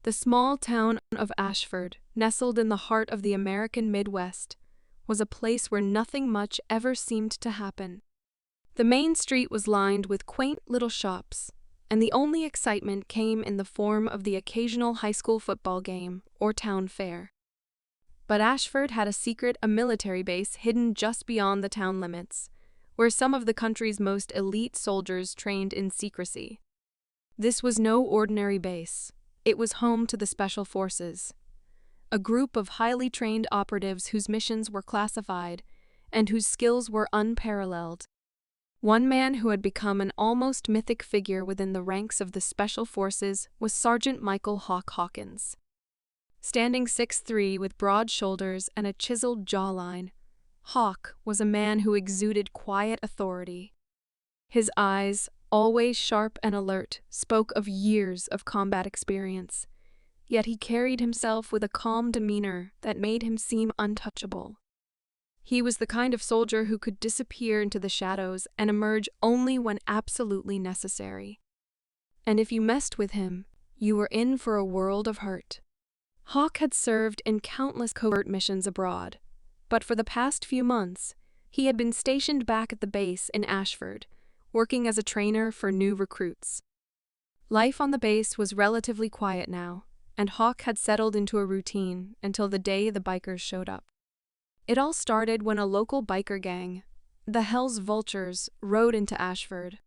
The small town of Ashford, nestled in the heart of the American Midwest, was a place where nothing much ever seemed to happen. The main street was lined with quaint little shops, and the only excitement came in the form of the occasional high school football game or town fair. But Ashford had a military base hidden just beyond the town limits, where some of the country's most elite soldiers trained in secrecy. This was no ordinary base. It was home to the Special Forces, a group of highly trained operatives whose missions were classified and whose skills were unparalleled. One man who had become an almost mythic figure within the ranks of the Special Forces was Sergeant Michael Hawkins. Standing 6'3" with broad shoulders and a chiseled jawline, Hawk was a man who exuded quiet authority. His eyes, always sharp and alert, spoke of years of combat experience, yet he carried himself with a calm demeanor that made him seem untouchable. He was the kind of soldier who could disappear into the shadows and emerge only when absolutely necessary. And if you messed with him, you were in for a world of hurt. Hawk had served in countless covert missions abroad, but for the past few months, he had been stationed back at the base in Ashford, working as a trainer for new recruits. Life on the base was relatively quiet now, and Hawk had settled into a routine until the day the bikers showed up. It all started when a local biker gang, the Vultures, rode into Ashford,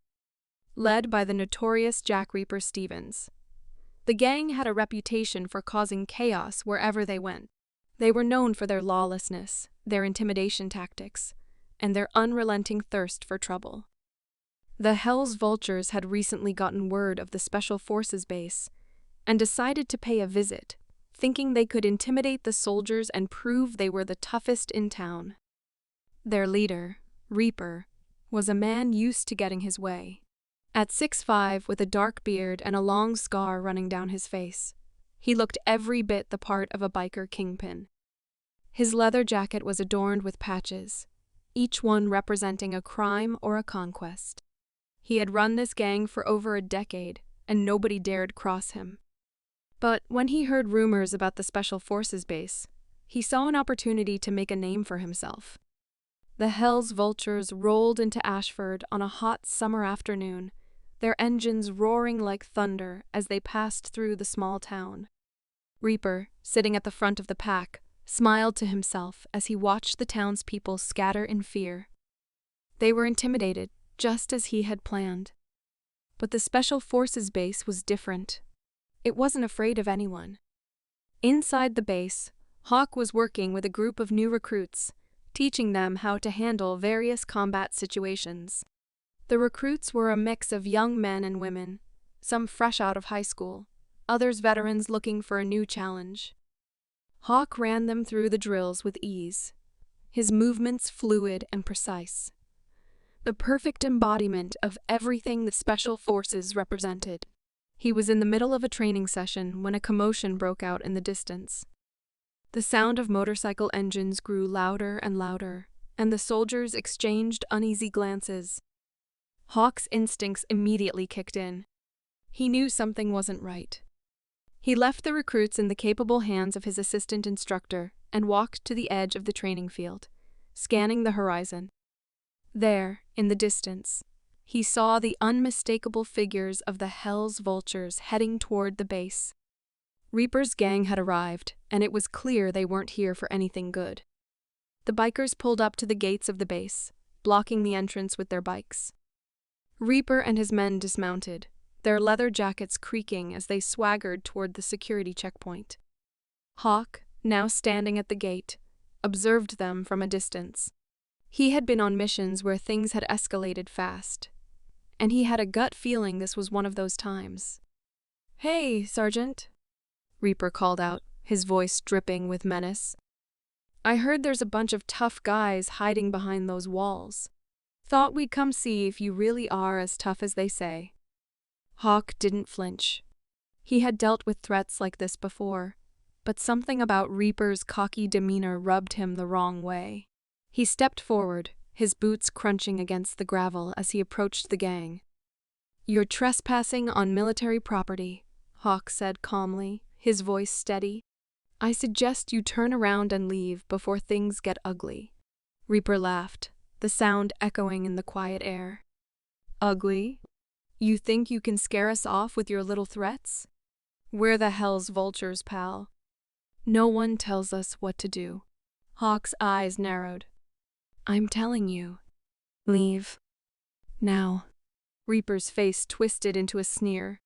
led by the notorious Jack Reaper Stevens. The gang had a reputation for causing chaos wherever they went. They were known for their lawlessness, their intimidation tactics, and their unrelenting thirst for trouble. The Vultures had recently gotten word of the Special Forces base and decided to pay a visit, thinking they could intimidate the soldiers and prove they were the toughest in town. Their leader, Reaper, was a man used to getting his way. At 6'5", with a dark beard and a long scar running down his face, he looked every bit the part of a biker kingpin. His leather jacket was adorned with patches, each one representing a crime or a conquest. He had run this gang for over a decade, and nobody dared cross him. But when he heard rumors about the Special Forces base, he saw an opportunity to make a name for himself. The Vultures rolled into Ashford on a hot summer afternoon, their engines roaring like thunder as they passed through the small town. Reaper, sitting at the front of the pack, smiled to himself as he watched the townspeople scatter in fear. They were intimidated, just as he had planned. But the Special Forces base was different. It wasn't afraid of anyone. Inside the base, Hawk was working with a group of new recruits, teaching them how to handle various combat situations. The recruits were a mix of young men and women, some fresh out of high school, others veterans looking for a new challenge. Hawk ran them through the drills with ease, his movements fluid and precise, the perfect embodiment of everything the Special Forces represented. He was in the middle of a training session when a commotion broke out in the distance. The sound of motorcycle engines grew louder and louder, and the soldiers exchanged uneasy glances. Hawk's instincts immediately kicked in. He knew something wasn't right. He left the recruits in the capable hands of his assistant instructor and walked to the edge of the training field, scanning the horizon. There, in the distance, he saw the unmistakable figures of the Vultures heading toward the base. Reaper's gang had arrived, and it was clear they weren't here for anything good. The bikers pulled up to the gates of the base, blocking the entrance with their bikes. Reaper and his men dismounted, their leather jackets creaking as they swaggered toward the security checkpoint. Hawk, now standing at the gate, observed them from a distance. He had been on missions where things had escalated fast, and he had a gut feeling this was one of those times. "Hey, Sergeant," Reaper called out, his voice dripping with menace. "I heard there's a bunch of tough guys hiding behind those walls. Thought we'd come see if you really are as tough as they say." Hawk didn't flinch. He had dealt with threats like this before, but something about Reaper's cocky demeanor rubbed him the wrong way. He stepped forward, his boots crunching against the gravel as he approached the gang. "You're trespassing on military property," Hawk said calmly, his voice steady. "I suggest you turn around and leave before things get ugly." Reaper laughed, the sound echoing in the quiet air. "Ugly? You think you can scare us off with your little threats? We're the hell's vultures, pal. No one tells us what to do." Hawk's eyes narrowed. "I'm telling you. Leave. Now." Reaper's face twisted into a sneer.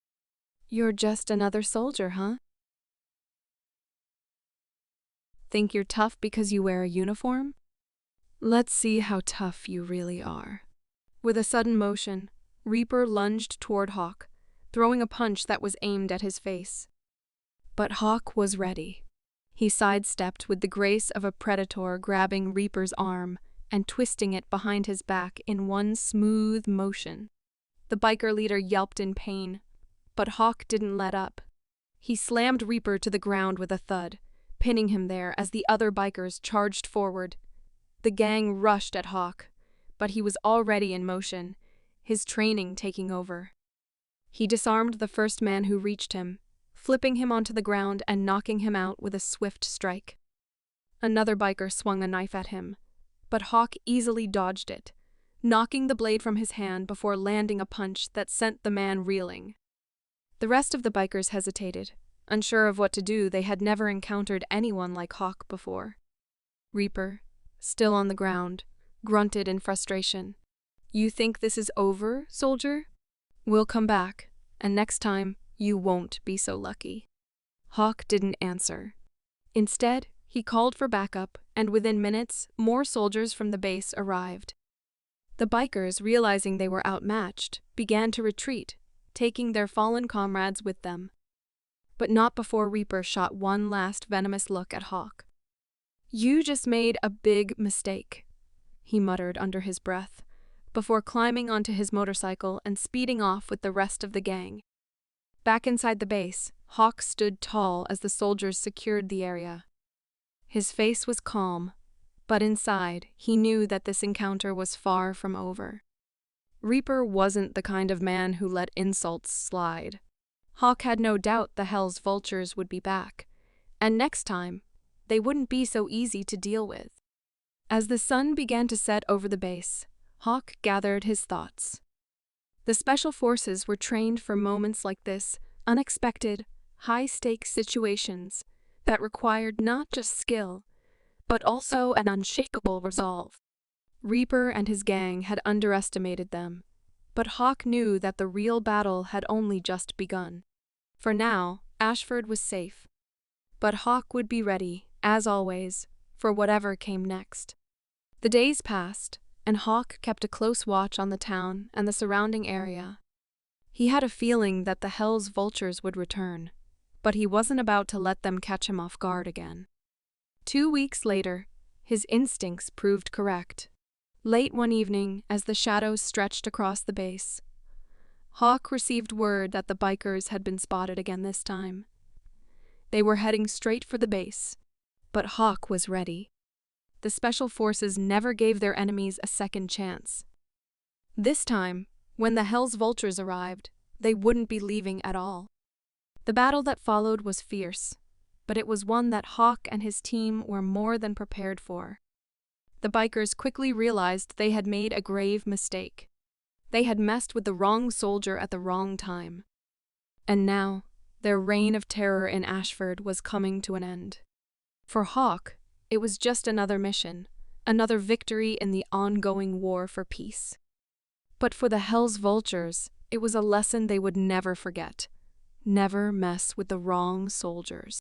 "You're just another soldier, huh? Think you're tough because you wear a uniform? Let's see how tough you really are." With a sudden motion, Reaper lunged toward Hawk, throwing a punch that was aimed at his face. But Hawk was ready. He sidestepped with the grace of a predator, grabbing Reaper's arm and twisting it behind his back in one smooth motion. The biker leader yelped in pain, but Hawk didn't let up. He slammed Reaper to the ground with a thud, pinning him there as the other bikers charged forward. The gang rushed at Hawk, but he was already in motion, his training taking over. He disarmed the first man who reached him, flipping him onto the ground and knocking him out with a swift strike. Another biker swung a knife at him, but Hawk easily dodged it, knocking the blade from his hand before landing a punch that sent the man reeling. The rest of the bikers hesitated, unsure of what to do. They had never encountered anyone like Hawk before. Reaper, still on the ground, grunted in frustration. "You think this is over, soldier? We'll come back, and next time you won't be so lucky." Hawk didn't answer. Instead, he called for backup, and within minutes, more soldiers from the base arrived. The bikers, realizing they were outmatched, began to retreat, taking their fallen comrades with them. But not before Reaper shot one last venomous look at Hawk. "You just made a big mistake," he muttered under his breath, before climbing onto his motorcycle and speeding off with the rest of the gang. Back inside the base, Hawk stood tall as the soldiers secured the area. His face was calm, but inside, he knew that this encounter was far from over. Reaper wasn't the kind of man who let insults slide. Hawk had no doubt the hell's vultures would be back, and next time, they wouldn't be so easy to deal with. As the sun began to set over the base, Hawk gathered his thoughts. The special forces were trained for moments like this, unexpected, high-stakes situations that required not just skill, but also an unshakable resolve. Reaper and his gang had underestimated them, but Hawk knew that the real battle had only just begun. For now, Ashford was safe, but Hawk would be ready, as always, for whatever came next. The days passed, and Hawk kept a close watch on the town and the surrounding area. He had a feeling that the hell's vultures would return, but he wasn't about to let them catch him off guard again. 2 weeks later, his instincts proved correct. Late one evening, as the shadows stretched across the base, Hawk received word that the bikers had been spotted again this time. They were heading straight for the base, but Hawk was ready. The special forces never gave their enemies a second chance. This time, when the hell's vultures arrived, they wouldn't be leaving at all. The battle that followed was fierce, but it was one that Hawk and his team were more than prepared for. The bikers quickly realized they had made a grave mistake. They had messed with the wrong soldier at the wrong time. And now, their reign of terror in Ashford was coming to an end. For Hawk, it was just another mission, another victory in the ongoing war for peace. But for the hell's vultures, it was a lesson they would never forget. Never mess with the wrong soldiers.